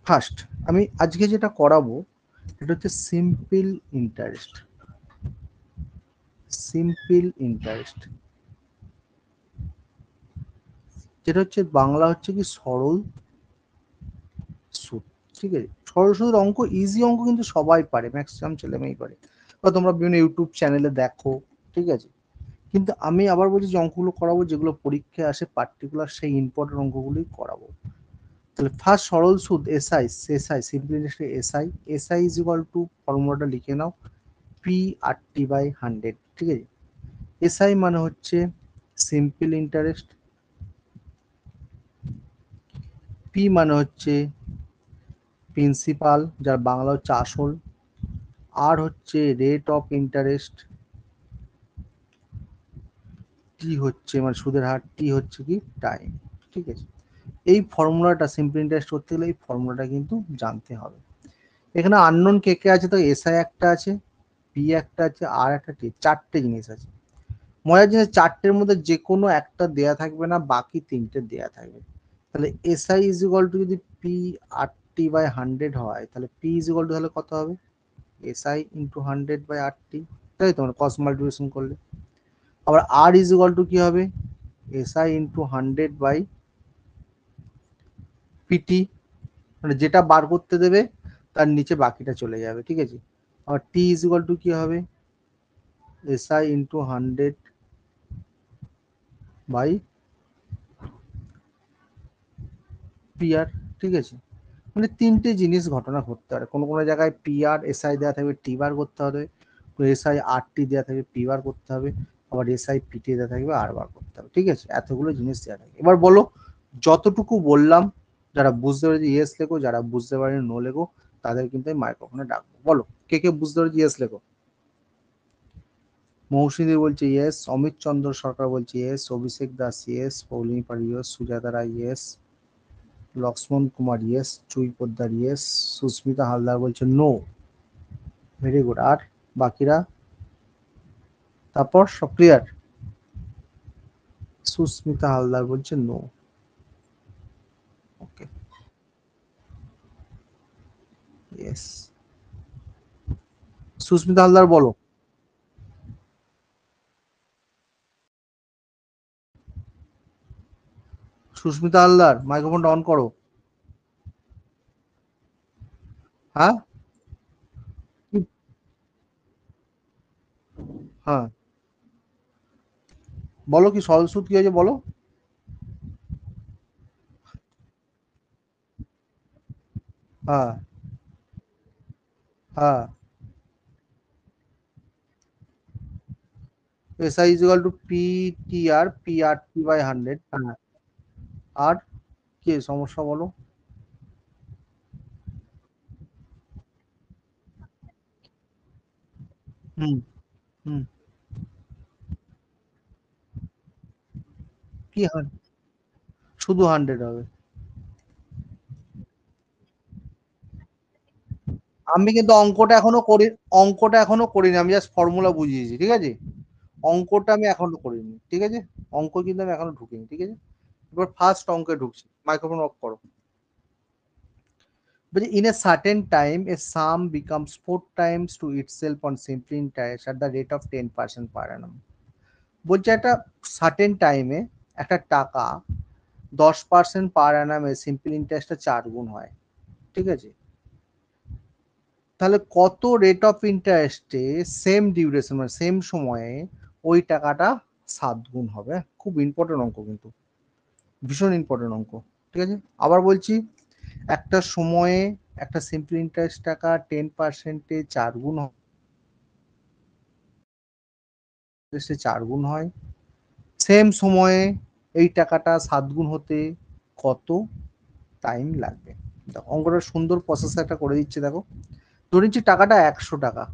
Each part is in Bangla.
ফার্স্ট আমি আজকে যেটা করাবো এটা হচ্ছে সিম্পল ইন্টারেস্ট। সিম্পল ইন্টারেস্ট যেটা হচ্ছে বাংলা হচ্ছে কি সরল সুদ। ঠিক আছে, সরল সুদের অঙ্ক, ইজি অঙ্ক কিন্তু সবাই পারে, ম্যাক্সিমাম ছেলে মেয়েই পারে, বা তোমরা বিভিন্ন ইউটিউব চ্যানেলে দেখো। ঠিক আছে, কিন্তু আমি আবার বলছি যে অঙ্কগুলো করাবো যেগুলো পরীক্ষায় আসে পার্টিকুলার সেই ইম্পর্টেন্ট অঙ্কগুলোই করাবো। তাহলে ফার্স্ট সরল সুদ SI, SI simple interest SI, SI is equal two, ফর্মুলাটা লিখে নাও, পি আর টি বাই 100। ঠিক আছে, এসআই মানে হচ্ছে সিম্পল ইন্টারেস্ট, পি মানে হচ্ছে প্রিন্সিপাল, যার বাংলা হচ্ছে আসল, আর হচ্ছে রেট অফ ইন্টারেস্ট, টি হচ্ছে মানে সুদের হার, টি হচ্ছে কি টাইম। ঠিক আছে, এই ফর্মুলাটা সিম্পল ইন্টারেস্ট করতে গেলে এই ফর্মুলাটা কিন্তু জানতে হবে। এখানে আননোন কে কে আছে, তো এসআই একটা আছে, পি একটা আছে, আর একটা টি, চারটে জিনিস আছে। মজার জিনিস, চারটের মধ্যে যে কোনো একটা দেয়া থাকবে না, বাকি তিনটে দেয়া থাকবে। তাহলে এসআই ইজ ইকুয়াল টু যদি পি আর টি বাই 100 হয়, তাহলে পি ইজ ইকুয়াল টু তাহলে কত হবে, এসআই ইন্টু 100 বাই আর টি, তাই তো, মানে কস মাল্টিপ্লিকেশন করলে। আবার আর ইজ ইকুয়াল টু কি হবে, এসআই ইন্টু 100 বাই পিটি, মানে যেটা বার করতে দেবে তার নিচে বাকিটা চলে যাবে। ঠিক আছে, আর টি ইজ ইকুয়াল টু কি হবে, এসআই ইন্টু 100 বাই পিআর। ঠিক আছে, মানে তিনটে জিনিস ঘটনা ঘটতে পারে, কোনো কোনো জায়গায় পিআর এসআই দেওয়া থাকবে, টি বার করতে হবে, এসআই আর টি দেওয়া থাকবে, পি বার করতে হবে, আবার এসআই পিটি দেওয়া থাকবে, আর বার করতে হবে। ঠিক আছে, এতগুলো জিনিস দেওয়া থাকে। এবার বলো, যতটুকু বললাম যারা বুঝতে পেরেছি ইয়েস লেখো, যারা বুঝতে পারেনি নো লেখো, তাদের কিন্তু আমি মাইক্রোফোনে ডাকবো। বলো কে কে বুঝতে পেরেছি ইয়েস লেখো। মৌসুমী বলছে ইয়েস, অমিত চন্দ্র সরকার বলছে ইয়েস, অভিষেক দাস ইয়েস, পৌলিনী পাড়ি ইয়েস, সুজাতা রায় ইয়েস, লক্ষ্মণ কুমার ইয়েস, চুই পোদ্দার ইয়েস, সুস্মিতা হালদার বলছে নো। Very good. আর বাকিরা, তারপর সব ক্লিয়ার। সুস্মিতা হালদার বলছে নো। ওকে, ইয়েস। সুস্মিতা হালদার বলো। সুস্মিতা হালদার মাইক্রোফোনটা অন করো। হ্যাঁ, হ্যাঁ, বলো কি সরল সুদ কি হয়েছে বলো। হ্যাঁ, হ্যাঁ, SI is equal to P T R, P R T by 100। হ্যাঁ, আর কি সমস্যা বলো। হুম, হুম, কি হয়, শুধু 100 হবে। আমি কিন্তু অঙ্কটা এখনো করিনি, আমি জাস্ট ফর্মুলা বুঝিয়েছি। ঠিক আছে, অঙ্কটা আমি এখনো করিনি। ঠিক আছে, অঙ্ক কিন্তু আমি এখনো ঢুকিনি। ঠিক আছে, এবার ফার্স্ট অঙ্কে ঢুকছি, মাইক্রোফোন অফ করো। বলছি in a certain time A some becomes 4 times to itself on simple interest at the rate of 10% per annum। বলছে একটা সার্টেন টাইমে একটা টাকা 10% পার অ্যানামে সিম্পল ইন্টারেস্টটা 4 গুণ হয়। ঠিক আছে, তাহলে কত রেট অফ ইন্টারেস্টে সেম ডিউরেশন মানে সেম সময়ে ওই টাকাটা 7 গুণ হবে। খুব ইম্পর্টেন্ট অঙ্ক কিন্তু, ভীষণ ইম্পর্টেন্ট অঙ্ক। ঠিক আছে, আবার বলছি, একটা সময়ে একটা সিম্পল ইন্টারেস্ট টাকা 10%-এ 4 গুণ, 4 গুণ হয়, সেম সময়ে এই টাকাটা 7 গুণ হতে কত টাইম লাগবে। দেখো অঙ্কটা সুন্দর প্রসেস একটা করে দিচ্ছে, দেখো ধরে নিচ্ছি টাকাটা 100 টাকা,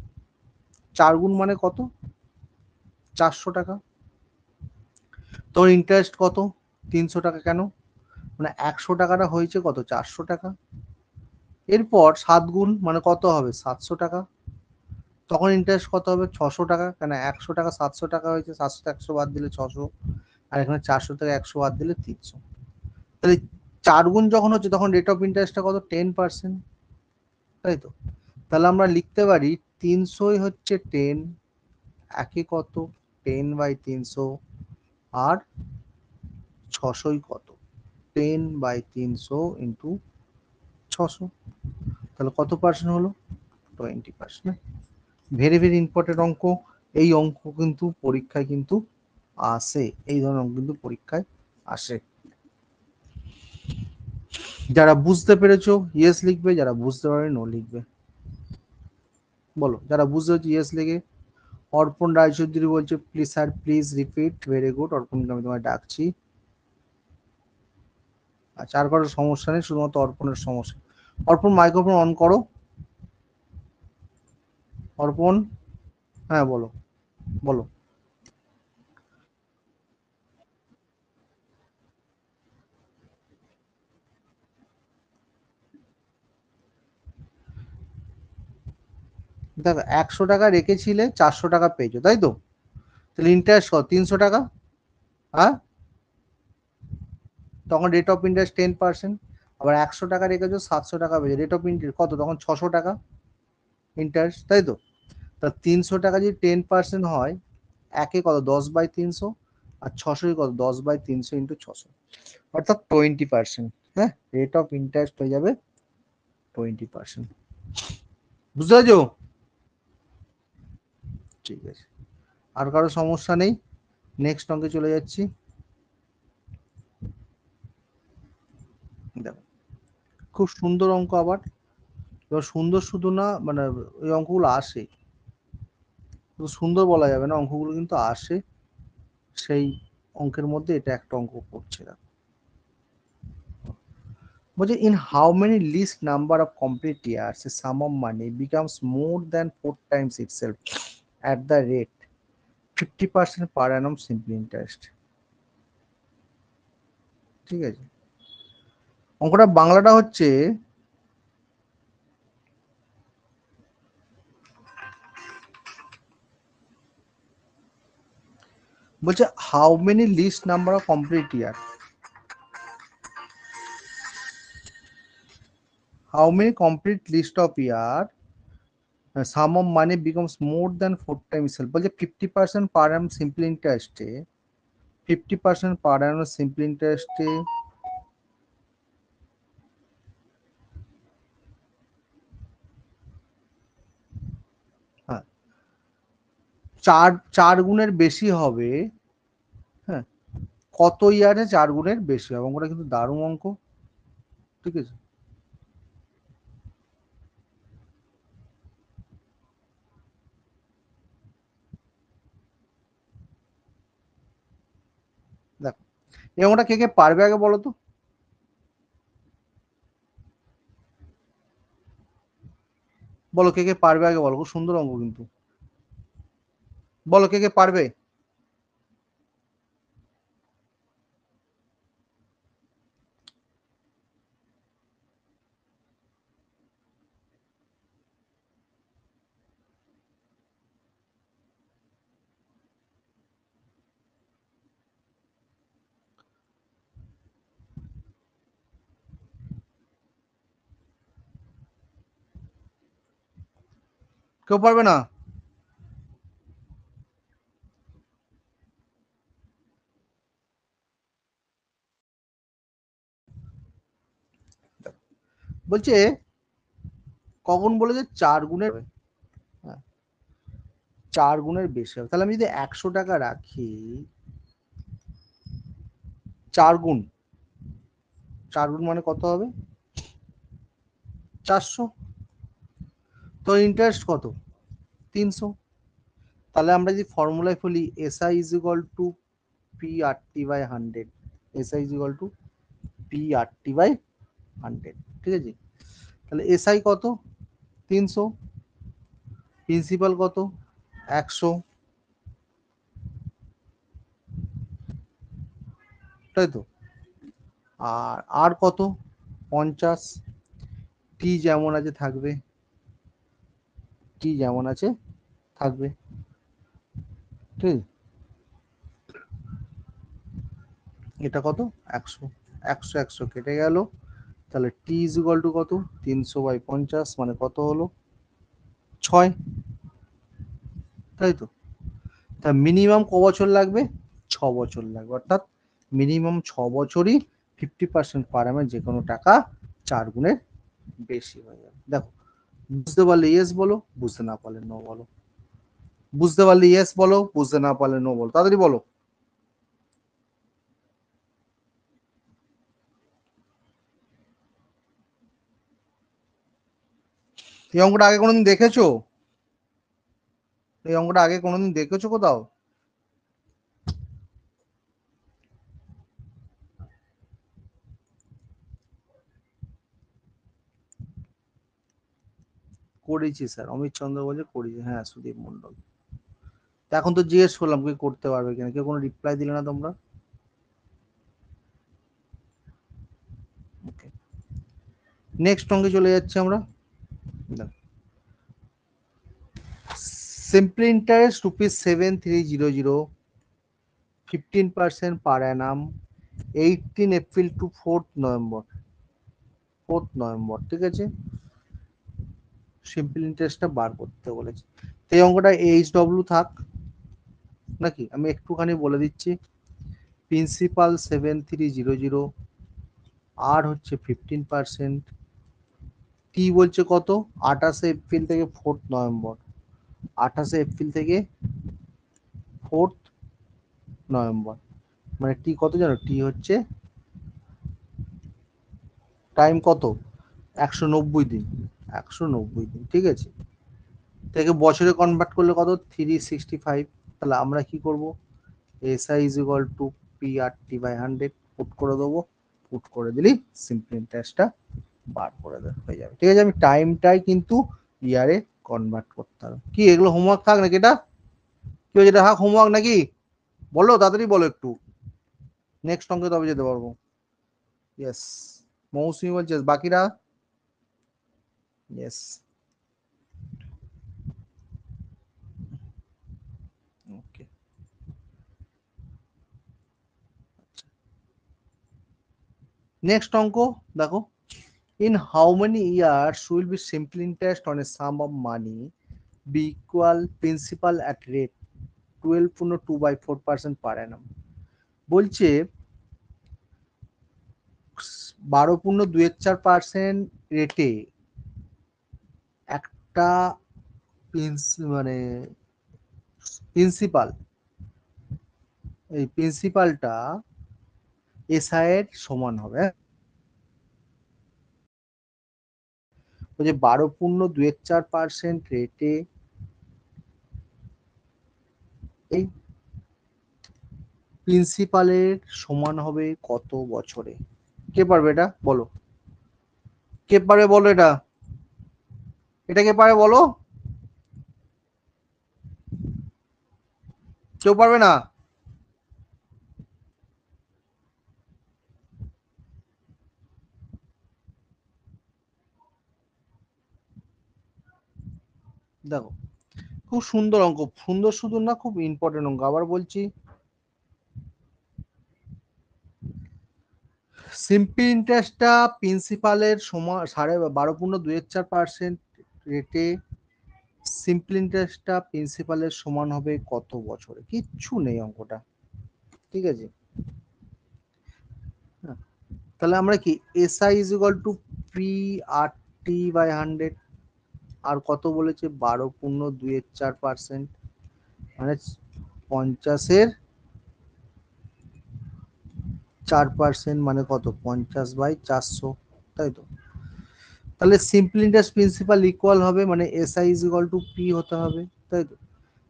4 গুণ মানে কত, 400 টাকা। তোর ইন্টারেস্ট কত, 300 টাকা। কেন, মানে 100 টাকাটা হয়েছে কত, 400 টাকা। এরপর 7 গুণ মানে কত হবে, 700 টাকা। তখন ইন্টারেস্ট কত হবে, 600 টাকা। কেন, 100 টাকা 700 টাকা হয়েছে, 700 100 বাদ দিলে 600, আর এখানে 400 থেকে 100 বাদ দিলে 300। তাহলে 4 গুণ যখন হচ্ছে তখন রেট অফ ইন্টারেস্টটা কত, 10%, তাই তো? তাহলে আমরা লিখতে পারি 300 হচ্ছে 10, একে কত 10/300, আর 600 কত 10/300 ইন্টু 600, তাহলে কত পার্সেন্ট হলো, 20%। ভেরি ভেরি ইম্পর্টেন্ট অঙ্ক। এই অঙ্ক কিন্তু পরীক্ষায় কিন্তু আসে, এই ধরনের অঙ্ক কিন্তু পরীক্ষায় আসে। যারা বুঝতে পেরেছো ইয়েস লিখবে, যারা বুঝতে পারে নো লিখবে। বলো যারা বুঝতে পেরেছো ইয়েস লিখে। অর্পণ রায়চৌধুরী বলছে please sir please repeat, very good অর্পণকে আমি তোমায় ডাকছি। আচ্ছা আর কারোর সমস্যা নেই, শুধুমাত্র অর্পণের সমস্যা। অর্পণ মাইক্রোফোন অন করো। অর্পণ, হ্যাঁ বলো বলো। দেখো 100 টাকা রেখেছিলে, 400 টাকা পেয়েছো, তাই তো? তাহলে ইন্টারেস্ট কত, 300 টাকা। হ্যাঁ, তখন রেট অফ ইন্টারেস্ট 10%। আবার 100 টাকা রেখেছো, 700 টাকা পেয়েছো, রেট অফ ইন্টারেস্ট কত, তখন 600 টাকা ইন্টারেস্ট, তাই তো? তা 300 টাকা যদি 10% হয়, একে কত 10/300, আর 600 কত 10/300 ইন্টু 600, অর্থাৎ 20%। হ্যাঁ, রেট অফ ইন্টারেস্ট হয়ে যাবে 20%। বুঝতে পারছো? ঠিক আছে, আর কারো সমস্যা নেই, নেক্সট অঙ্কে চলে যাচ্ছি। দেখো খুব সুন্দর অঙ্ক আবার। এবার সুন্দর শুধু না, মানে ওই অঙ্কগুলো আসে, শুধু সুন্দর বলা যাবে না, অঙ্কগুলো কিন্তু আসে। সেই অঙ্কের মধ্যে এটা একটা অঙ্ক পড়ছে না। বলছে in how many least number of complete years a sum of money becomes more than 4 times itself at the rate 50% per annum simple interest. ঠিক আছে, অঙ্কটা বাংলাটা হচ্ছে, বলছে how many least number of complete year, how many complete least of year sum of money becomes more than 4 times itself. বলছে 50% পার অ্যানাম সিম্পল ইন্টারেস্টে, 50% পার অ্যানাম সিম্পল ইন্টারেস্টে হ্যাঁ 4 গুণের বেশি হবে। হ্যাঁ, কত ইয়ারে 4 গুণের বেশি হবে, অঙ্কটা কিন্তু দারুণ অঙ্ক। ঠিক আছে, দেখো এই অঙ্কটা কে কে পারবে আগে বলো তো, বলো কে কে পারবে আগে বলো, খুব সুন্দর অঙ্ক কিন্তু, বলো কে কে পারবে। কেউ পারবে না? বলছে কখন বলে যে 4 গুণের, হ্যাঁ 4 গুণের বেশি হবে, তাহলে আমি যদি 100 টাকা রাখি, 4 গুণ, 4 গুণ মানে কত হবে, 400। তো ইন্টারেস্ট কত, 300। তাহলে আমরা যদি ফর্মুলায় ফেলি SI is equal two P/RT/100, SI is equal two P/RT/100। ঠিক আছে, তাহলে এসআই কত, 300, প্রিন্সিপাল কত, 100, তাই তো? আর আর কত, 50, টি যেমন আছে থাকবে, টি যেমন আছে থাকবে। ঠিক, এটা কত, 100। 100 100 কেটে গেল, তাহলে টি ইজ ইকুয়াল টু কত, 300/50 মানে কত হলো 6, তাই তো। তা মিনিমাম ক বছর লাগবে, 6 বছর লাগবে, অর্থাৎ মিনিমাম 6 বছরই 50% পার annum যে কোনো টাকা 4 গুণের বেশি হয়ে যাবে। দেখো বুঝতে পারলে ইয়েস বলো, বুঝতে না পারলে নো বলো, বুঝতে পারলে ইয়েস বলো, বুঝতে না পারলে নো বলো, তাড়াতাড়ি বলো। এই অঙ্কটা আগে কোনোদিন দেখেছো, এই অঙ্কটা আগে কোনোদিন দেখেছো কোথাও? করেছি স্যার, অমিত চন্দ্র বলছে করেছি, হ্যাঁ সুদীপ মন্ডল। এখন তো জিজ্ঞেস করলাম কি করতে পারবে কিনা, কেউ কোনো রিপ্লাই দিলে না তোমরা। ওকে, নেক্সট অঙ্কে চলে যাচ্ছি আমরা। Simple interest ₹7,300, 15% per annum, 18 April to 4th November, 4th November, ঠিক আছে। সিম্পল ইন্টারেস্টটা বার করতে বলেছে, তো এই অঙ্কটা এইচডব্লিউ থাক নাকি, আমি একটুখানি বলে দিচ্ছি। প্রিন্সিপাল 7300, আর হচ্ছে 15%, টি বলছে কত, 28 এপ্রিল থেকে 4th নভেম্বর, 28 এপ্রিল থেকে 4th নভেম্বর, মানে টি কত জানো, টি হচ্ছে টাইম কত, 190 দিন, 190 দিন, ঠিক আছে। থেকে বছরে কনভার্ট করলে কত, 365। তাহলে আমরা কি করব, SI is equal two PRT/100 put করে দেবো, পুট করে দিলেই সিম্পল ইন্টারেস্টটা বার করে হয়ে যাবে, ঠিক আছে। আমি টাইমটাই কিন্তু ইয়ারে কনভার্ট করতে হবে। কি এগুলো হোমওয়ার্ক থাক নাকি, এটা কি হয়েছে, এটা হোমওয়ার্ক নাকি, বলো তাড়াতাড়ি বলো একটু, নেক্সট অঙ্কে তবে যেতে পারবো। ইয়েস, মৌসুমি বলছে বাকিরা, ইয়েস, ওকে। নেক্সট অঙ্ক দেখো, in how many years will be simple interest on a sum of money be equal principal at rate 12.2/4% per annum। বলছে 12.24% রেটে একটা মানে প্রিন্সিপাল, এই প্রিন্সিপালটা এসআই এর সমান হবে, হ্যাঁ? বলছে 12.24% রেটে এই প্রিন্সিপালের সমান হবে কত বছরে, কে পারবে এটা বলো, কে পারবে বলো, এটা এটা কে পারবে বলো, কেউ পারবে না। দেখো খুব সুন্দর অঙ্ক, সুন্দর শুধু না খুব ইম্পর্টেন্ট অঙ্ক, আবার বলছি। সিম্পল ইন্টারেস্টটা প্রিন্সিপালের সমান 12.24% রেটে, সিম্পল ইন্টারেস্টটা প্রিন্সিপালের সমান হবে কত বছরে, কিচ্ছু নেই অঙ্কটা, ঠিক আছে। হ্যাঁ, তাহলে আমরা কি SI is equal two PRT/100, আর কত বলেছে 12.24%, মানে 50-এর 4% মানে কত, 50/400, তাই তো। তাহলে সিম্পল ইন্টারেস্ট প্রিন্সিপাল ইকুয়াল হবে, মানে SI is equal to P হতে হবে, তাই তো।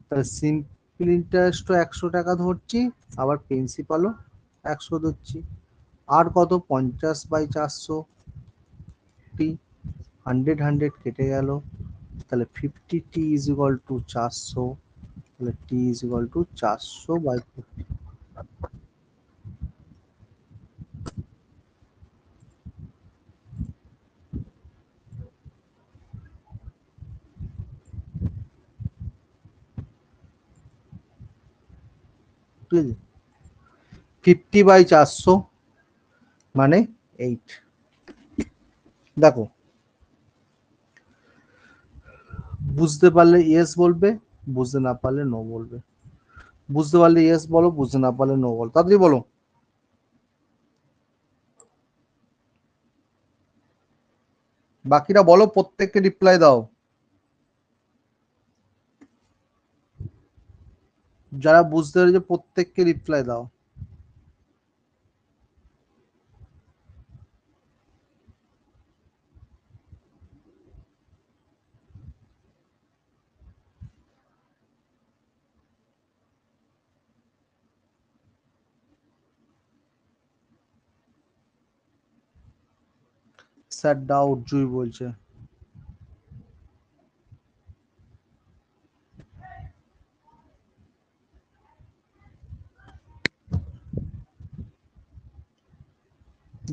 তাহলে সিম্পল ইন্টারেস্টও 100 টাকা ধরছি, আবার প্রিন্সিপালও 100 ধরছি, আর কত 50/400, টি 100 কেটে গেল, তাহলে 50t ইজ ইকুয়াল টু 400, তাহলে টি ইজ ইকুয়াল টু 400/50, ঠিক আছে। 50/400 মানে 8। দেখো, বুঝতে পারলে ইয়েস বলবে, বুঝতে না পারলে নো বলবে। বুঝতে পারলে ইয়েস বলো, বুঝতে না পারলে নো বলো, তাড়াতাড়ি বলো। বাকিরা বলো, প্রত্যেককে রিপ্লাই দাও। যারা বুঝতে পেরেছে প্রত্যেককে রিপ্লাই দাও। স্যার ডাউট, জুই বলছে।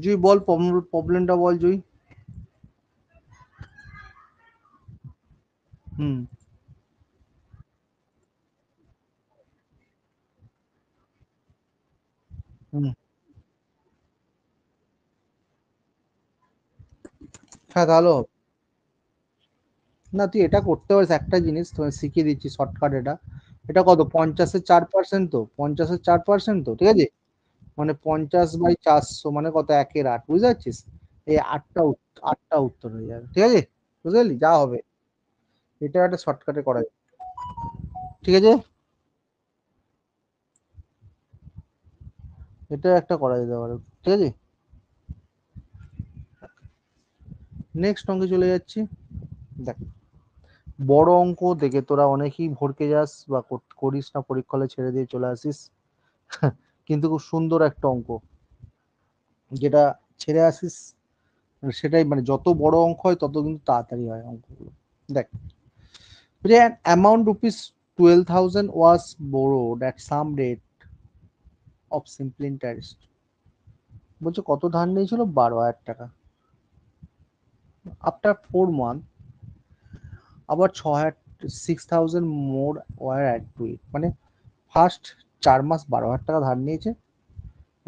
জুই বল, প্রবলেমটা বল জুই। হুম। হুম। হ্যাঁ, তাহলে হবে। না, তুই এটা করতে পারিস, একটা জিনিস তোমায় শিখিয়ে দিচ্ছি শর্টকাট। এটা এটা কত, 50-এর 4%, তো 50-এর 4%, তো ঠিক আছে। মানে 50/400 মানে কত, 1/8, বুঝতে পারছিস? এই আটটা উত্তর হয়ে যাবে, ঠিক আছে। বুঝতে পারলি যা হবে। এটা একটা শর্টকাটে করা যায়, ঠিক আছে। এটা একটা করা যেতে পারে, ঠিক আছে। নেক্সট অঙ্কে চলে যাচ্ছি। দেখ, বড় অঙ্ক দেখে তোরা অনেকেই ভরকে যাস বা করিস না, পরীক্ষা হলে ছেড়ে দিয়ে চলে আসিস। কিন্তু খুব সুন্দর একটা অঙ্ক, যেটা ছেড়ে আসিস সেটাই, মানে যত বড় অঙ্ক হয় তত কিন্তু তাড়াতাড়ি হয় অঙ্কগুলো। দেখ, an amount rupees 12,000 was borrowed at some rate of simple interest। বলছে কত ধার নিয়েছিল, 12,000 টাকা। আফটার 4 মান্থ আবার 6,000, 6,000 মোর ওয়ার অ্যাড টু ইট। মানে ফার্স্ট 4 মাস 12,000 টাকা ধার নিয়েছে,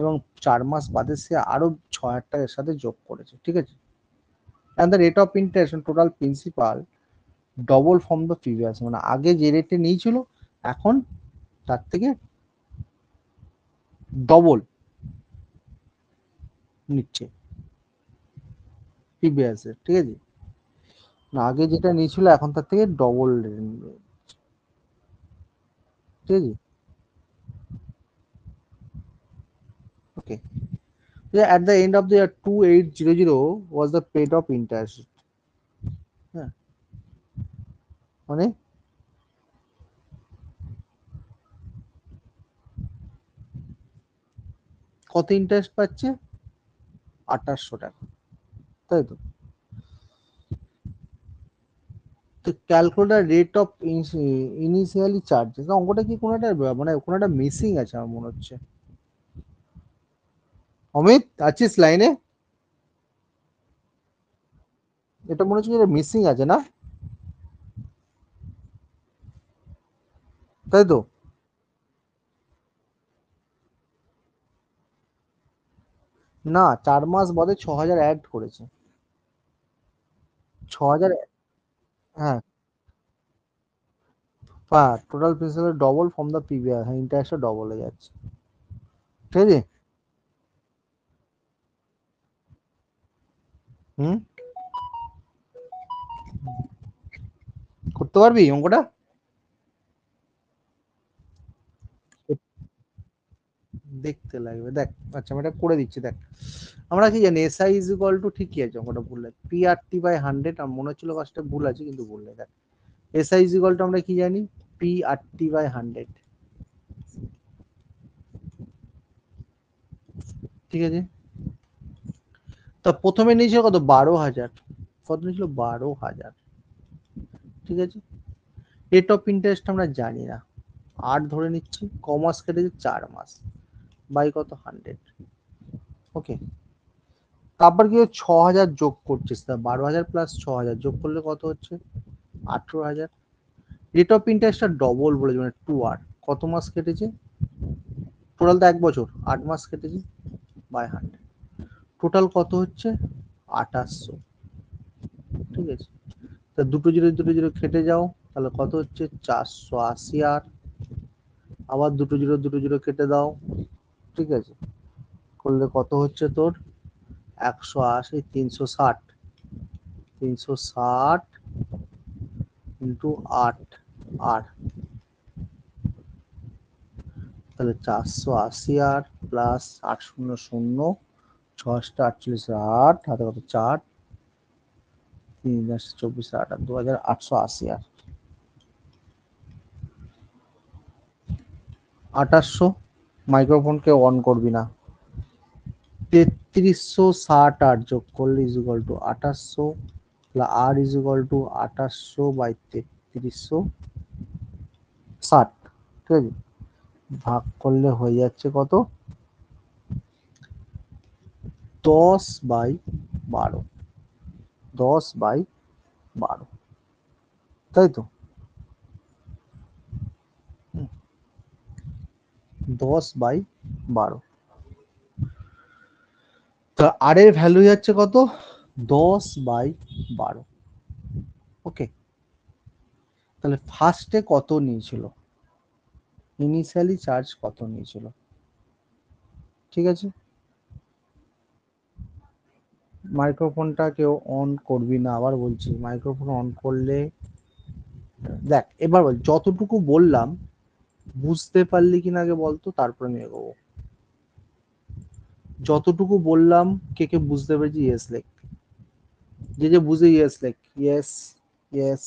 এবং 4 মাস বাদে সে আরো 6,000 টাকা এর সাথে যোগ করেছে, ঠিক আছে। And the rate of interest total principal double from the previous. মানে আগে যে রেটে নিয়েছিল, এখন তার থেকে ডবল নিচ্ছে প্রিভিয়াস এর, ঠিক আছে। না, আগে যেটা নিয়েছিল এখন তার থেকে ডবল রেট নিবে, ঠিক আছে। ওকে, at the end of the year 2800 was the paid of interest। হ্যাঁ, মানে কত ইন্টারেস্ট পাচ্ছে, 2,800 টাকা, তাই তো। তো calculator rate of initially charges, অঙ্কটা কি কোনো একটা মানে কোনো একটা মিসিং আছে আমার মনে হচ্ছে। অমিত, আছিস লাইনে? এটা মনে হচ্ছে মিসিং আছে না, তাই তো। না, 4 মাস বাদে 6,000 অ্যাড করেছে। 6,000। হ্যাঁ, total principal double from the previous, হ্যাঁ ইন্টারেস্টটা ডবল হয়ে যাচ্ছে, ঠিক আছে। হুম, করতে পারবি অঙ্কটা? দেখতে লাগবে, দেখ। আচ্ছা, আমি এটা করে দিচ্ছি, দেখ। আমরা কি জানি এসআই ইজ ইকুয়াল টু, ঠিকই আছে অঙ্কটা ভুল আছে, PRT/100। আমার মনে হচ্ছিল কাজটা ভুল আছে, কিন্তু ভুল নেই, দেখ। এসআই ইজ ইকুয়াল টু আমরা কি জানি, PRT/100, ঠিক আছে। তা প্রথমে নিয়েছিল কত, 12,000। কত নিয়েছিল, 12,000, ঠিক আছে। রেট অফ ইন্টারেস্ট আমরা জানি না, 8 ধরে নিচ্ছি, কমাস কেটেছে 4 মাস, বাই কত, 100। ওকে, তারপর কি 6,000 যোগ করছিস, তা 12,000 প্লাস 6,000 যোগ করলে কত হচ্ছে, 18,000। রেট অফ ইন্টারেস্টটা ডবল বলেছে, মানে 2R। কত মাস কেটেছে, টোটাল তো 1 বছর, 8 মাস কেটেছে, বাই 100। টোটাল কত হচ্ছে 2800, ঠিক আছে। তা দুটো জিরো কেটে যাও, তাহলে কত হচ্ছে 480 আর, আবার দুটো জিরো কেটে দাও, ঠিক আছে, করলে কত হচ্ছে তোর 180, 360, 360 ইন্টু 8 আর, তাহলে 480 আর প্লাস 800, 6 48, 8 হাতে কত 4, 3 24, 8 2880 আর 2800। মাইক্রোফোনকে অন করবি না। 3360 যোগ করলে ইজ ইকুয়াল টু 2800, আর ইজ ইকুয়াল টু 2800 বাই 3360, ঠিক আছে, ভাগ করলে হয়ে যাচ্ছে কত 10/12, 10/12, তাই তো 10/12। তা আর এর ভ্যালু যাচ্ছে কত 10/12। ওকে, তাহলে ফার্স্টে কত নিয়েছিল, ইনিশিয়ালি চার্জ কত নিয়েছিল, ঠিক আছে। মাইক্রোফোনটা কেউ অন করবি না, আবার বলছি মাইক্রোফোন অন করলে দেখ, এবার বল যতটুকু বললাম বুঝতে পারলি কিনা আগে বলতো, তারপরে আমি এগোবো। যতটুকু বললাম কে কে বুঝতে পেরেছি ইয়েস লেখ, যে যে বুঝে ইয়েস লেখ, ইয়েস, ইয়েস,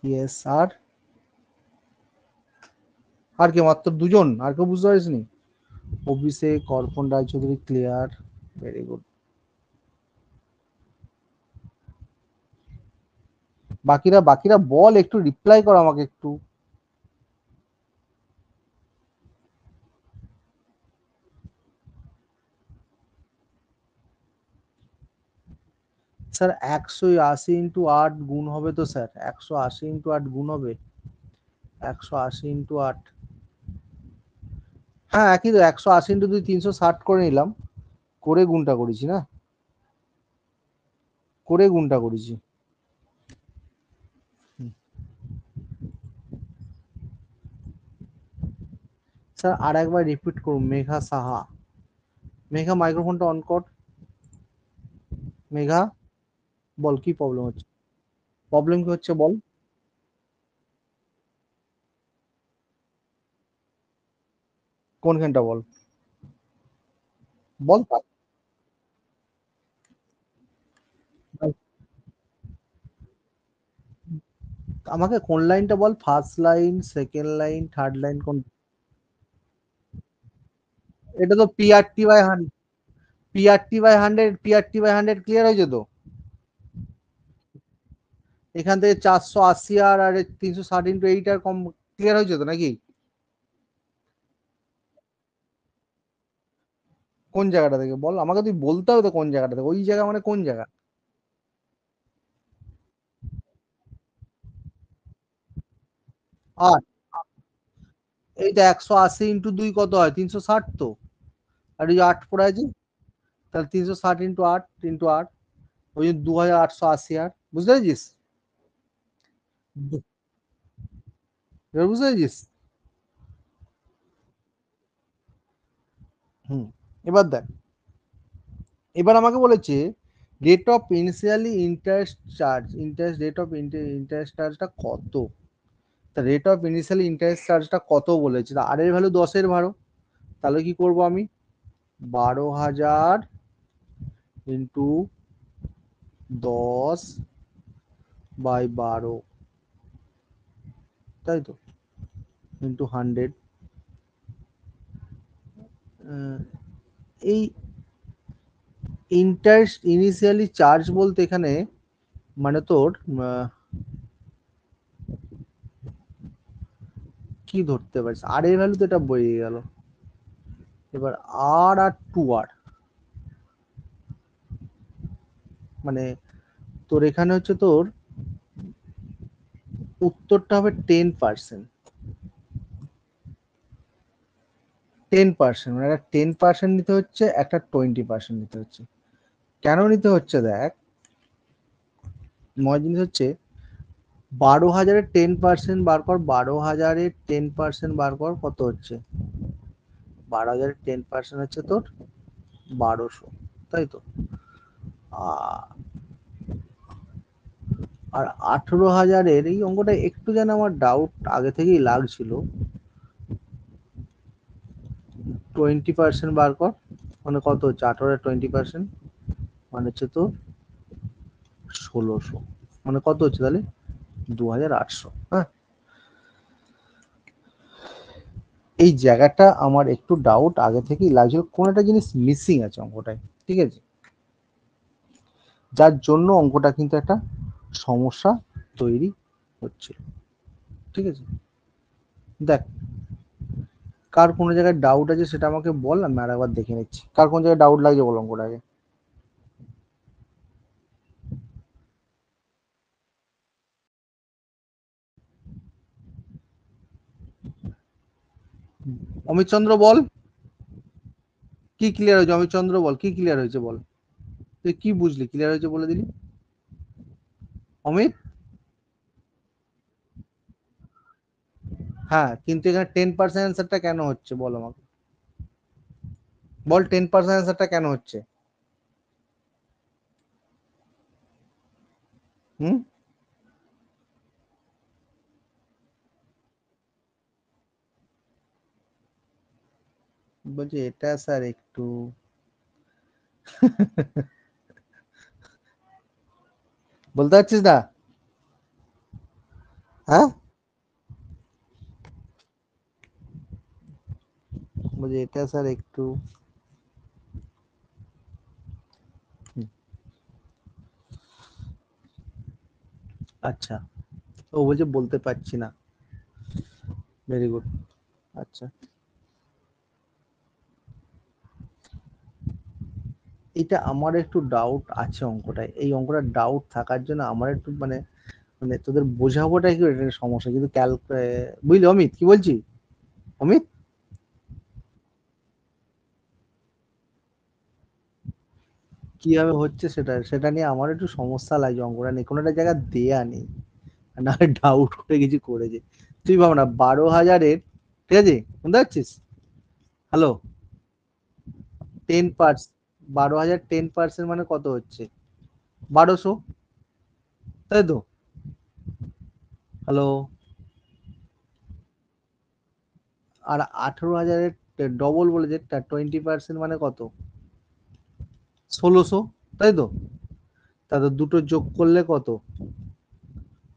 ইয়েস। আর কে, মাত্র দুজন, আর কেউ বুঝতে পারিসনি? অভিষেক, অর্পণ রায়চৌধুরী, ক্লিয়ার, ভেরি গুড। বাকিরা বাকিরা বল, একটু রিপ্লাই কর আমাকে একটু। স্যার 180 × 8 গুণ হবে তো স্যার, 180 × 8 গুণ হবে, 180 × 8, হ্যাঁ একই তো, 180 × 2 360 করে নিলাম, করে গুণটা করেছি না, করে গুণটা করেছি। স্যার আর একবার রিপিট করুন, মেঘা সাহা। মেঘা মাইক্রোফোনটা অন কর। মেঘা বল কি প্রবলেম হচ্ছে, প্রবলেম কি হচ্ছে বল। কোনখানটা বল, বল। আমাকে কোন লাইনটা বল, first line, second line, third line কোন? এটা তো PRT/100, PRT/100, PRT/100 ক্লিয়ার হয়েছে তো। এখান থেকে 480 আর 360 × 8 আর কম, ক্লিয়ার হয়েছে তো নাকি? কোন জায়গাটা থেকে বল আমাকে, তুই বলতে হবে তো কোন জায়গাটা থেকে, ওই জায়গা মানে কোন জায়গা? আর এইটা 180 × 2 কত হয়, 360 তো, আর এই 8 পড়ে আছে, তাহলে 360 × 8 ওই 2880 আর, বুঝতে পেরেছিস? এবার বুঝতে পেরেছিস? হুম, এবার দেখ, এবার আমাকে বলেছে rate of initially interest charge, interest rate of interest চার্জটা কত, তা রেট অফ ইনিশিয়ালি ইন্টারেস্ট চার্জটা কত বলেছে, আর এর ভ্যালু 10 তাহলে কি করব আমি, 12,000 ইন্টু 10/12, তাই তো, ইন্টু 100। এই ইন্টারেস্ট ইনিশিয়ালি চার্জ বলতে এখানে মানে তোর কি ধরতে পারিস, আর এর ভ্যালু তো এটা বইয়ে গেল। এবার আর 2 আর, মানে তোর এখানে হচ্ছে তোর উত্তরটা হবে 10%, 10%, মানে একটা 10% নিতে হচ্ছে, একটা 20% নিতে হচ্ছে। কেন নিতে হচ্ছে দেখ, মজার জিনিস হচ্ছে 12,000-এর 10% বার কর, 12,000-এর 10% বার কর, কত হচ্ছে? 12,000-এর 10% হচ্ছে তোর 1,200, তাই তো? আর 18,000-এর এই অঙ্কটা একটু যেন আমার ডাউট আগে থেকেই লাগছিল। 20% বার কর, মানে কত হচ্ছে? 18 20% মানে হচ্ছে তো 1,600, মানে কত হচ্ছে তাহলে? 2,800। হ্যাঁ, এই জায়গাটা আমার একটু ডাউট আগে থেকেই লাগছিল, কোন একটা জিনিস মিসিং আছে অঙ্কটায়, ঠিক আছে? যার জন্য অঙ্কটা কিন্তু একটা সমস্যা তৈরি হচ্ছে, ঠিক আছে? দেখ, কার কোনো জায়গায় ডাউট আছে সেটা আমাকে বল, আমি আর একবার দেখে নিচ্ছি কার কোন জায়গায় ডাউট লাগছে, বল অঙ্কটাকে। অমিত চন্দ্র বল, কি ক্লিয়ার হয়েছে? অমিত চন্দ্র বল, কি ক্লিয়ার হয়েছে বল, তুই কি বুঝলি ক্লিয়ার হয়েছে বলে দিলি। অমিত, হ্যাঁ, কিন্তু এখানে 10% অ্যান্সারটা কেন হচ্ছে বল আমাকে, বল 10% অ্যান্সারটা কেন হচ্ছে? হুম, বলছি এটা স্যার একটু বলতে পারছিস না? হ্যাঁ, বলছি এটা স্যার একটু হুম, আচ্ছা, ও বলছে বলতে পারছি না, ভেরি গুড। আচ্ছা, এটা আমার একটু ডাউট আছে অঙ্কটায়, এই অঙ্কটা ডাউট থাকার জন্য আমার একটু মানে মানে তোদের বোঝাবোটা কি এটা একটা সমস্যা, কিন্তু বুঝলি অমিত কি বলছি? অমিত, কিভাবে হচ্ছে সেটা সেটা নিয়ে আমার একটু সমস্যা লাগছে, অঙ্কটা নেই কোনো একটা জায়গা দেয়া নেই, না ডাউট করে কিছু করেছে। তুই ভাব না 12,000-এর, ঠিক আছে, শুনতে পাচ্ছিস? হ্যালো, 10%, 12,000 10% মানে কত হচ্ছে? 1,200, তাই তো? হ্যালো, আর 18,000-এর ডবল বলেছে, 20% মানে কত? 1,600, তাই তো? তাদের দুটো যোগ করলে কত?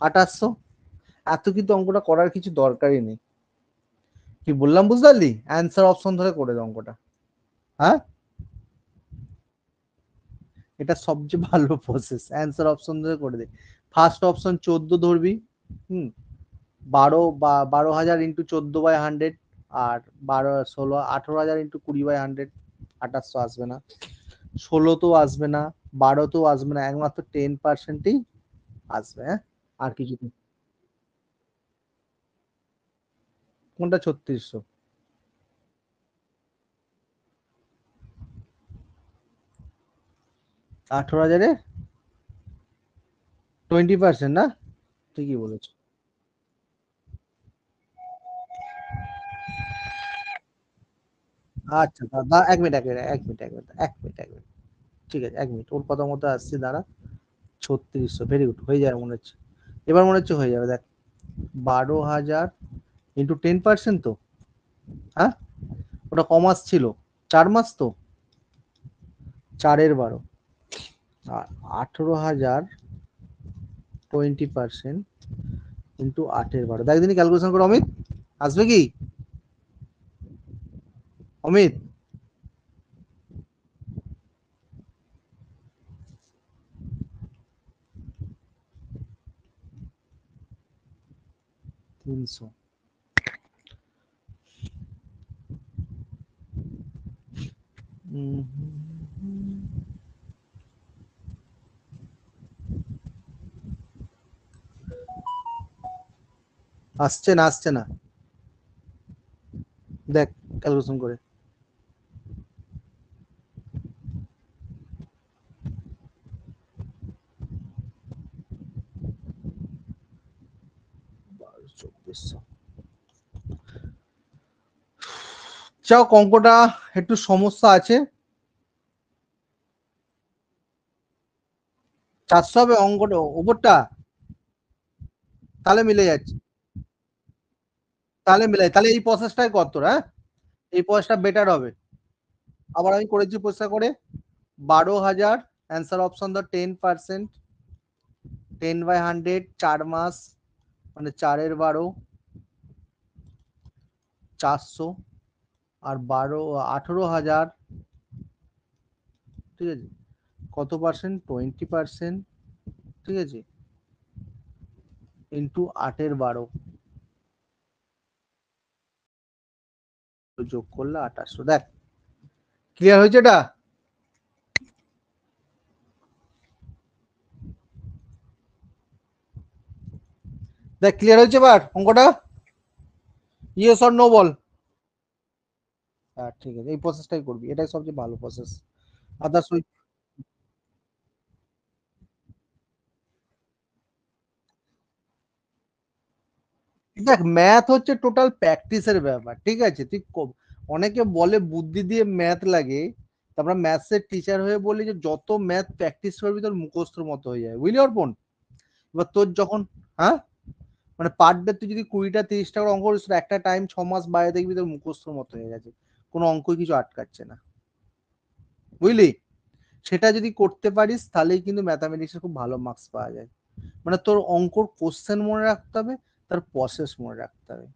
2,800। এত কিন্তু অঙ্কটা করার কিছু দরকারই নেই, কি বললাম বুঝতে পারলি? অ্যান্সার অপশন ধরে করে দে অঙ্কটা। হ্যাঁ, এটা সবচেয়ে ভালো প্রসেস, অ্যান্সার অপশন ধরে করে দে। ফার্স্ট অপশন 14 ধরবি, হুম, 12,000 ইন্টু 14/100, আর 18,000 ইন্টু 20/100, 2,800 আসবে না, 16 আসবে না, 12 আসবে না, একমাত্র 10%ই আসবে। হ্যাঁ, আর কিছু নেই। কোনটা 3600? 18,000-এ 20%, না? ঠিকই বলেছো। আচ্ছা, দাদা 1 minute, 1 minute, 1 minute, 1 minute, 1 minute, 1 minute, ঠিক আছে, 1 মিনিট, ওর কথা মতো আসছি, দাঁড়া। 3600, ভেরি গুড, হয়ে যাবে মনে হচ্ছে, এবার মনে হচ্ছে হয়ে যাবে, দেখ। 12,000 ইন্টু 10% তো, হ্যাঁ, ওটা কমাস ছিল, 4 মাস তো, 4-এর 12, আর 18,000 20% ইন্টু 8-এর 12, দেখ দিনই ক্যালকুলেশন করো অমিত, আসবে কি? অমিত, 300। আসছে না, আসছে না, দেখ ক্যালকুলেশন করে। 2400। চাও অঙ্কটা একটু সমস্যা আছে, 400 হবে অঙ্কটা উপরটা, তাহলে মিলে যাচ্ছে, তাহলে মিলে, তাহলে এই প্রসেসটাই কর তোর, হ্যাঁ এই প্রসেসটা বেটার হবে। আবার আমি করেছি পরিষ্কার করে, 12,000 অ্যান্সার অপশন ধর 10%, 10/100 4 মাস মানে 4/12 400, আর 18,000 ঠিক আছে, কত পার্সেন্ট, 20%, ঠিক আছে, ইন্টু 8/12 যোগ করলে 2800। দেখ ক্লিয়ার হয়েছে এটা? দেখ ক্লিয়ার হয়েছে এবার অঙ্কটা? ইয়েস অর নো বল। হ্যাঁ ঠিক আছে, এই প্রসেসটাই করবি, এটাই সবচেয়ে ভালো প্রসেস। আদার্স ওই দেখ ম্যাথ হচ্ছে টোটাল প্র্যাকটিসের ব্যাপার, ঠিক আছে, তুই অনেকে বলে বুদ্ধি দিয়ে ম্যাথ লাগে, তারপরে ম্যাথসের টিচার হয়ে বলি যে যত ম্যাথ প্র্যাকটিস করবি তোর মুখস্থর মতো হয়ে যায়, বুঝলি অর্পণ? এবার তোর যখন, হ্যাঁ মানে পার ডে তুই যদি 20টা 30টা করে অঙ্ক করিস, একটা টাইম 6 মাস বাইরে দেখবি তোর মুখস্থর মতো হয়ে গেছে, কোনো অঙ্কই কিছু আটকাচ্ছে না, বুঝলি? সেটা যদি করতে পারিস তাহলেই কিন্তু ম্যাথামেটিক্সে খুব ভালো মার্কস পাওয়া যায়। মানে তোর অঙ্কর কোশ্চেন মনে রাখতে হবে, তার প্রসেস মনে রাখতে হবে।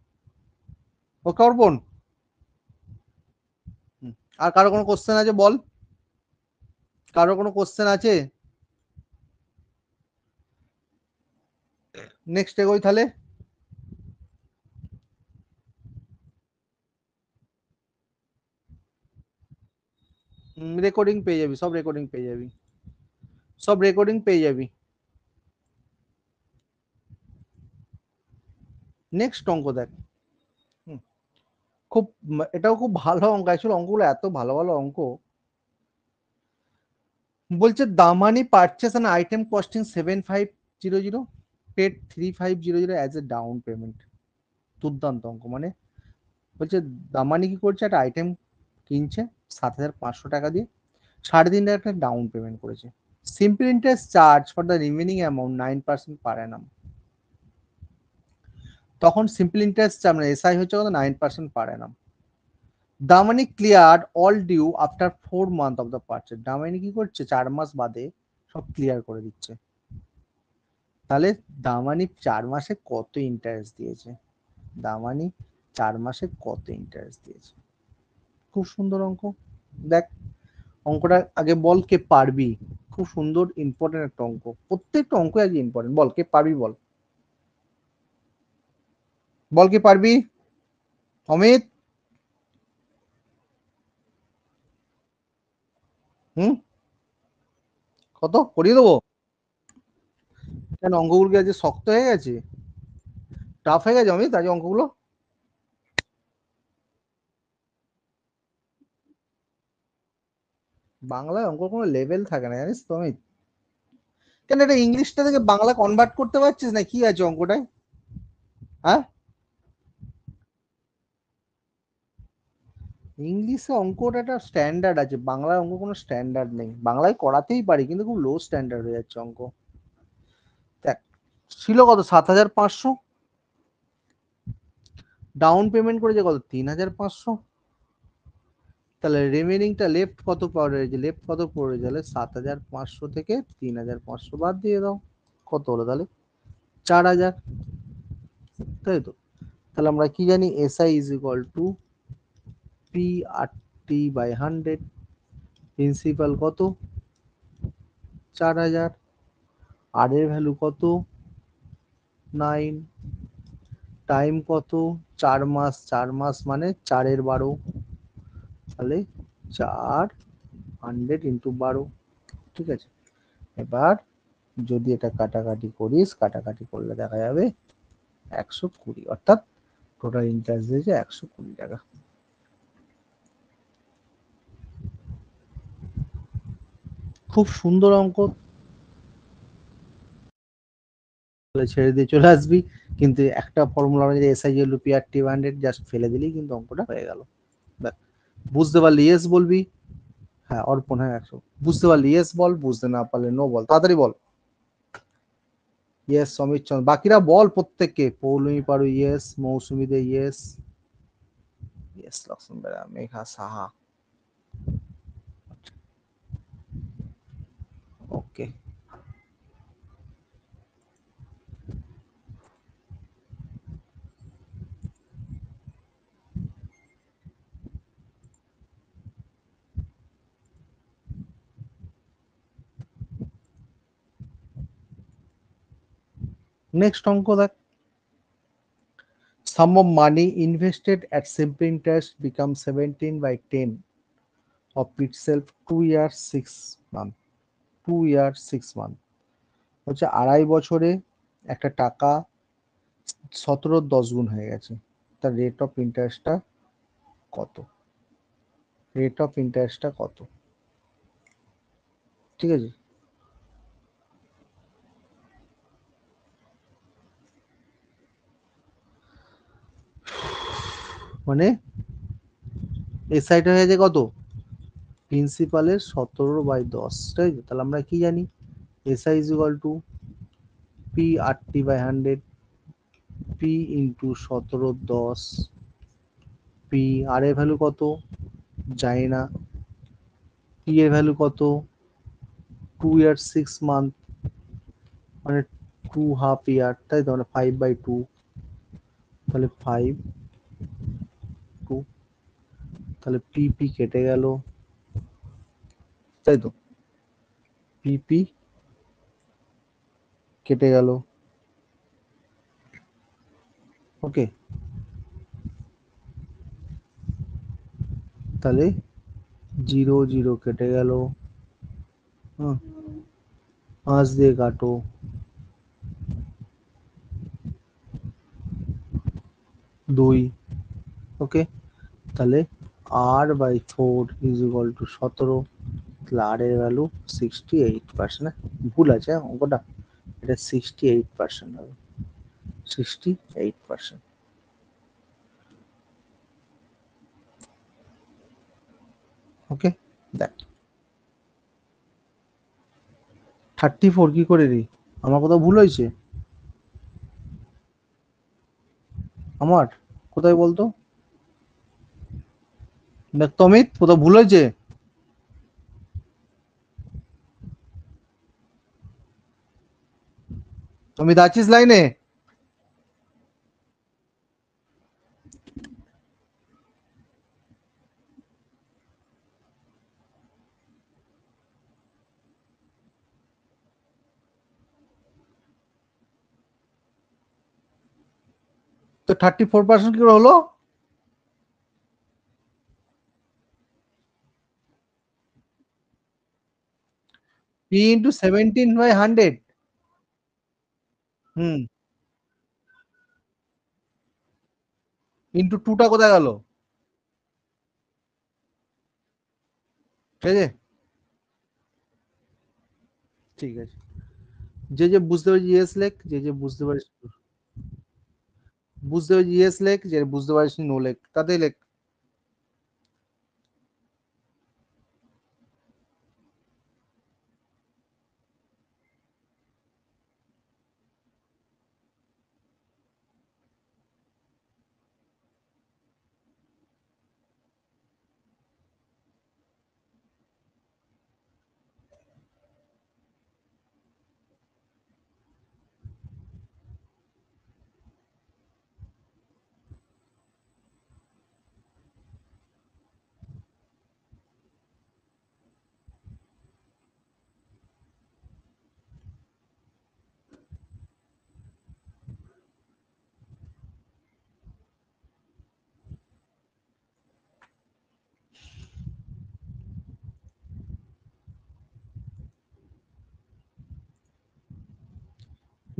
ওকে অর্পণ? আর কারো কোনো কোশ্চেন আছে বল, কারো কোনো কোশ্চেন আছে? নেক্সট এগোই তাহলে। রেকর্ডিং পেয়ে যাবি, সব রেকর্ডিং পেয়ে যাবি, সব রেকর্ডিং পেয়ে যাবি। নেক্সট অঙ্ক দেখ। খুব, এটাও খুব ভালো অঙ্ক, অ্যাকচুয়ালি অঙ্কগুলো এত ভালো ভালো অঙ্ক। বলছে Damani purchase an item costing 7,500, paid 3,500 as a down payment. দুর্দান্ত অঙ্ক। মানে বলছে দামানি কি করছে, একটা আইটেম কিনছে 7,500 টাকা দিয়ে, 3.5 লাখ একটা ডাউন পেমেন্ট করেছে। Simple interest charge for the remaining amount 9% per annum. তখন সিম্পল ইন্টারেস্ট মানে এসআই হচ্ছে কত, 9% per annum. Damani clear all due after 4 month of the purchase. Damani কি করছে, 4 মাস বাদে সব ক্লিয়ার করে দিচ্ছে। তাহলে দামানি 4 মাসে কত ইন্টারেস্ট দিয়েছে, দামানি 4 মাসে কত ইন্টারেস্ট দিয়েছে। খুব সুন্দর অঙ্ক। দেখ অঙ্কটা আগে বল কে পারবি, খুব সুন্দর ইম্পর্টেন্ট একটা অঙ্ক, প্রত্যেকটা অঙ্ক আগে ইম্পর্টেন্ট। বল কে পারবি, বল বল কে পারবি। অমিত? হুম, কত করিয়ে দেবো? কেন অঙ্কগুলো কি আজকে শক্ত হয়ে গেছে, টাফ হয়ে গেছে অমিত আজ অঙ্কগুলো? বাংলায় অঙ্ক কোনো লেভেল থাকে না জানিস তো অমিত। কেন এটা ইংলিশটা থেকে বাংলা কনভার্ট করতে পারছিস না, কি আছে অঙ্কটায়? হ্যাঁ ইংলিশে অঙ্কটা একটা স্ট্যান্ডার্ড আছে, বাংলায় অঙ্ক কোনো স্ট্যান্ডার্ড নেই, বাংলায় করাতেই পারি কিন্তু খুব লো স্ট্যান্ডার্ড হয়ে যাচ্ছে অঙ্ক। দেখ ছিল কত, 7,500, ডাউন পেমেন্ট করেছে কত, 3,500, তাহলে রিমেনিংটা লেফট কত পাওয়া রয়েছে, লেফট কত পড়ে গেলে 7,500 থেকে 3,500 বাদ দিয়ে দাও, কত হলো তাহলে 4,000, তাই তো? তাহলে আমরা কি জানি, SI is equal to P R T by 100, principal কত 4,000, আর এর ভ্যালু কত 9, টাইম কত 4 মাস, 4 মাস মানে 4/12, তাহলে 400 × 12, ঠিক আছে। এবার যদি এটা কাটাকাটি করিস, কাটাকাটি করলে দেখা যাবে 120, অর্থাৎ টোটাল ইন্টারেস্ট দিয়েছে 120 টাকা। খুব সুন্দর অঙ্ক, ছেড়ে দিয়ে চলে আসবি, কিন্তু একটা ফর্মুলা অনুযায়ী SI equal to P R T by 100 just ফেলে দিলেই কিন্তু অঙ্কটা হয়ে গেল। দেখ, বুঝতে পারলি ইয়েস বলবি। হ্যাঁ অর্পণ, হ্যাঁ 100। বুঝতে পারলি ইয়েস বল, বুঝতে না পারলে নো বল, তাড়াতাড়ি বল। ইয়েস অমিত চন্দ্র, বাকিরা বল প্রত্যেককে। পৌলমী পারু ইয়েস, মৌসুমী দে ইয়েস, ইয়েস লক্ষ্মণ বেড়া, মেঘা সাহা, ওকে। নেক্সট অঙ্ক দেখ, sum of money invested at simple interest becomes 17 by 10 of itself 2 years 6 month, 2 years 6 month। হচ্ছে 2.5 বছরে একটা টাকা 17-10 গুণ হয়ে গেছে, তার রেট অফ ইন্টারেস্টটা কত? রেট অফ ইন্টারেস্টটা কত? ঠিক আছে, মানে এসআইটা হয়ে যায় কত? প্রিন্সিপালের 17/10, তাই তো? তাহলে আমরা কি জানি, SI is equal to P R T by 100, P into 17/10, P R এর ভ্যালু কত জানি না, পি এর ভ্যালু কত 2 ইয়ার 6 মান্থ, মানে 2 হাফ ইয়ার, তাই তো? মানে 5/2, তাহলে 5/2, তাহলে পি পি কেটে গেল, তাই তো? পি পি কেটে গেল, ওকে। তাহলে 0 0 কেটে গেল, হ্যাঁ 5 দিয়ে কাটো, 2, ওকে। তাহলে r/4 ইজ ইকুয়াল টু 17, তাহলে আর এর ভ্যালু 68%। ভুল আছে অঙ্কটা, এটা 68% হবে, 68%। ওকে, দেখ 34 কি করে রে? আমার কোথাও ভুল হয়েছে? আমার কোথায় বলতো? দেখ তো অমিত, কোথাও ভুল হয়েছে? অমিত আছিস লাইনে? তো 34% কি করে হলো? P into 17/100। হুম, ইন্টু 2টা কোথায় গেল? ঠিক আছে, ঠিক আছে। যে যে বুঝতে পারছি ইয়েস লেখ, যে যে বুঝতে পারিস, বুঝতে পারছি ইয়েস লেখ, যে বুঝতে পারিস নো লেখ, তাতেই লেখ।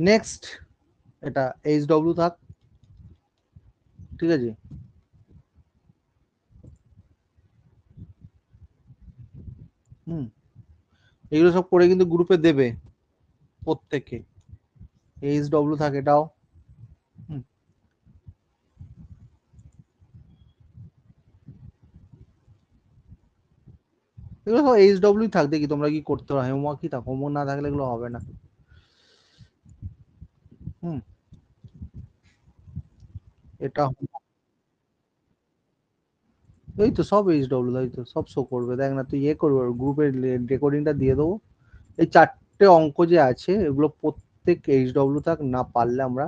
নেক্সট, এটা এইচ ডব্লিউ থাক, ঠিক আছে। হুম, এগুলো সব করে কিন্তু গ্রুপে দেবে প্রত্যেকে। এইচ ডব্লিউ থাক এটাও, এগুলো সব HW থাকবে, কি তোমরা কি করতে পারো, হোমওয়ার্ক কি থাকো, হোমওয়ার্ক না থাকলে এগুলো হবে না। হুম, এটা এই তো সব HW, এই তো সব শো করবে, দেখ না তুই ইয়ে করবে, গ্রুপের রেকর্ডিংটা দিয়ে দেবো। এই চারটে অঙ্ক যে আছে এগুলো প্রত্যেক HW থাক, না পারলে আমরা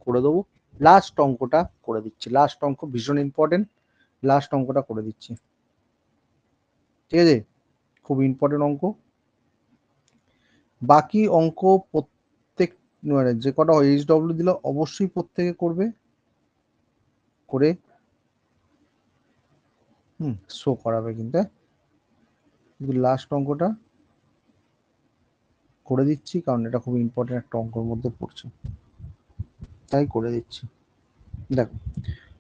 করে দেবো। লাস্ট অঙ্কটা করে দিচ্ছি, লাস্ট অঙ্ক ভীষণ ইম্পর্টেন্ট, লাস্ট অঙ্কটা করে দিচ্ছি, ঠিক আছে, খুব ইম্পর্টেন্ট অঙ্ক। বাকি অঙ্ক প্রত্যেক মানে যে কটা HW দিলে অবশ্যই প্রত্যেকে করবে, করে শো করাবে কিন্তু, হ্যাঁ? কিন্তু লাস্ট অঙ্কটা করে দিচ্ছি কারণ এটা খুব ইম্পর্টেন্ট একটা অঙ্কের মধ্যে পড়ছে, তাই করে দিচ্ছি। দেখো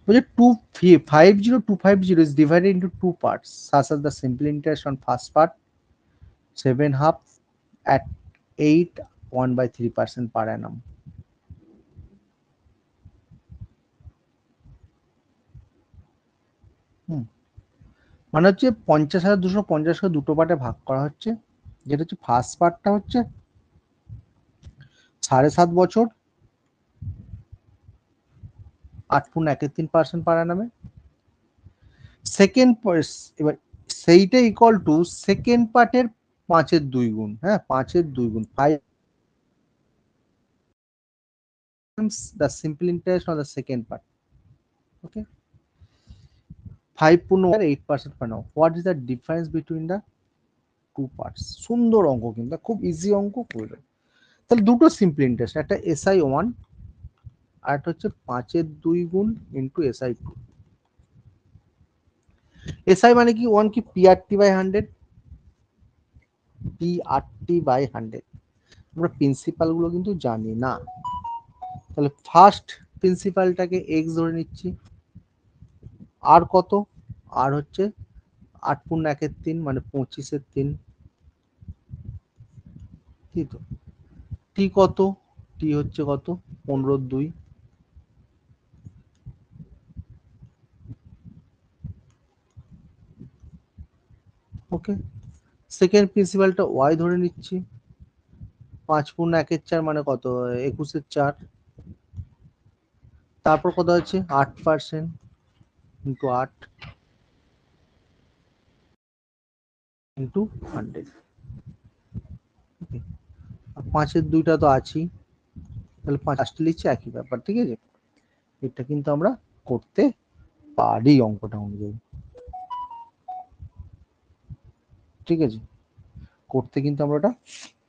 বলছে 250,250 is divided into two parts such as the simple interest on first part 7.5 at 8 1/3% per annum. হুম, মানে হচ্ছে 50,250 দুটো পার্টে ভাগ করা হচ্ছে, যেটা হচ্ছে ফার্স্ট পার্টটা হচ্ছে 7.5 বছর 8.13% পার অ্যানামে। সেকেন্ড, এবার সেইটা ইকুয়াল টু সেকেন্ড পার্টের 5/2 গুণ, হ্যাঁ 5/2 গুণ, 5 the simple interest on the second part, okay, 5.8% per annum. What is the difference between the two parts? সুন্দর অঙ্ক, কিন্তু খুব ইজি অঙ্ক করবে। তাহলে দুটো সিম্পল ইন্টারেস্ট, একটা SI1 আর একটা হচ্ছে 5/2 গুণ ইন্টু SI2। SI মানে কি, ওয়ান কি PRT/100, PRT/100, আমরা প্রিন্সিপাল গুলো কিন্তু জানি না। তাহলে ফার্স্ট প্রিন্সিপালটাকে এক্স ধরে নিচ্ছি, আর কত, আর হচ্ছে 8.1 মানে 25/3, ঠিক তো। টি কত, টি হচ্ছে কত 15/2, ওকে। সেকেন্ড প্রিন্সিপালটা ওয়াই ধরে নিচ্ছি, 5.1 মানে কত, 21/4, তারপর কত আছে 8% ইন্টু 8 ইন্টু 100, আর 5/2 তো আছেই, তাহলে 5 আসতে লিখছি একই ব্যাপার, ঠিক আছে। এটা কিন্তু আমরা করতে পারি অঙ্কটা অনুযায়ী, ঠিক আছে, করতে কিন্তু আমরা ওটা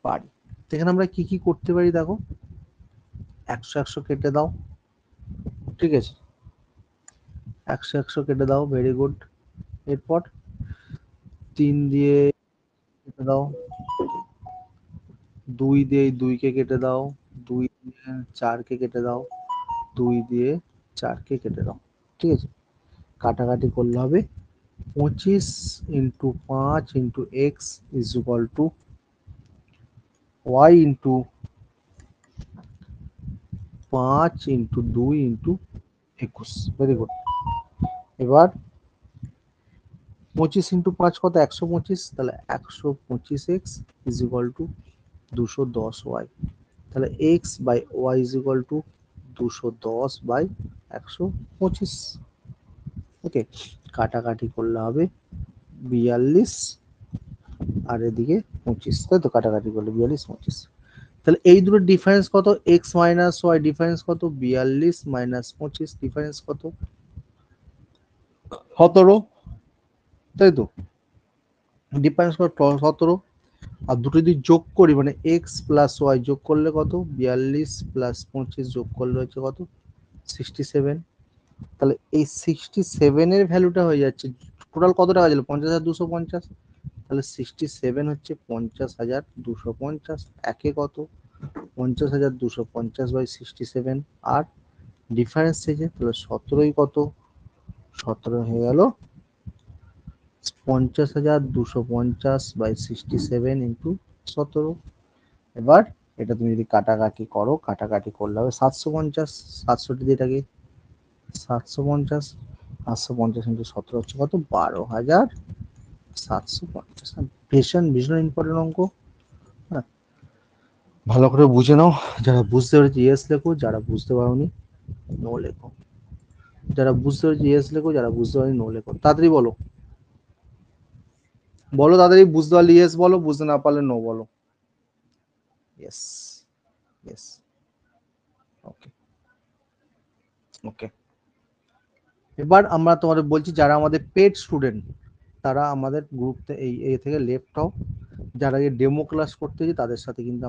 পারি। এখানে আমরা কি কি করতে পারি দেখো, 100 কেটে দাও, ঠিক আছে, 100 কেটে দাও, ভেরি গুড। এরপর 3 দিয়ে কেটে দাও, 2 দিয়ে 2কে কেটে দাও, 2 দিয়ে 4কে কেটে দাও, 2 দিয়ে 4কে কেটে দাও, ঠিক আছে। কাটাকাটি করলে হবে 25 × 5 × x is equal two y into 5 × 2 × 21, very good. এবার 25 × 5 কত, 125, তাহলে 125x is equal two 210y, তাহলে x/y ইজ ইকুয়াল টু 210/125, ওকে। কাটাকাটি করলে হবে 42 আর এদিকে 25, তাই তো, কাটাকাটি করলে 42 25, তাহলে এই দুটো ডিফারেন্স কত, x - y ডিফারেন্স কত, 42 - 25 ডিফারেন্স কত, 17, তাই তো, ডিফারেন্স কত 17। আর দুটো যদি যোগ করি মানে এক্স প্লাস ওয়াই যোগ করলে কত, 42 + 25 যোগ করলে হচ্ছে কত, 67। তাহলে এই 67 এর ভ্যালুটা হয়ে যাচ্ছে, টোটাল কত টাকা ছিল 50,250, তাহলে 67 হচ্ছে 50,250, একে কত 50,250/67, আর ডিফারেন্স থেকে তাহলে 17ই কত, 17 হয়ে গেল 50,250/67 ইন্টু 17। এবার এটা তুমি যদি কাটাকাটি করো, কাটাকাটি করলে হবে 750, 700 দিয়ে এটাকে 750, 750 ইন্টু 17 হচ্ছে কত, 12,000 750, ভীষণ ভীষণ ইম্পর্টেন্ট অঙ্ক। হ্যাঁ, ভালো করে বুঝে নাও। যারা বুঝতে পেরেছি ইয়েস লেখো, যারা বুঝতে পারোনি নো লেখো। যারা বুঝতে পেরেছি ইয়েস লেখো, যারা বুঝতে পারোনি নো লেখো। তাড়াতাড়ি বলো, বলো তাড়াতাড়ি। বুঝতে পারলে ইয়েস বলো, বুঝতে না পারলে নো বলো। ইয়েস, ইয়েস, ওকে, ওকে। এবার আমরা তোমাদের বলছি, যারা আমাদের পেড স্টুডেন্ট তারা আমাদের গ্রুপ এই থেকে লেফট হও। যারা এই ডেমো ক্লাস করতে তাদের সাথে কিন্তু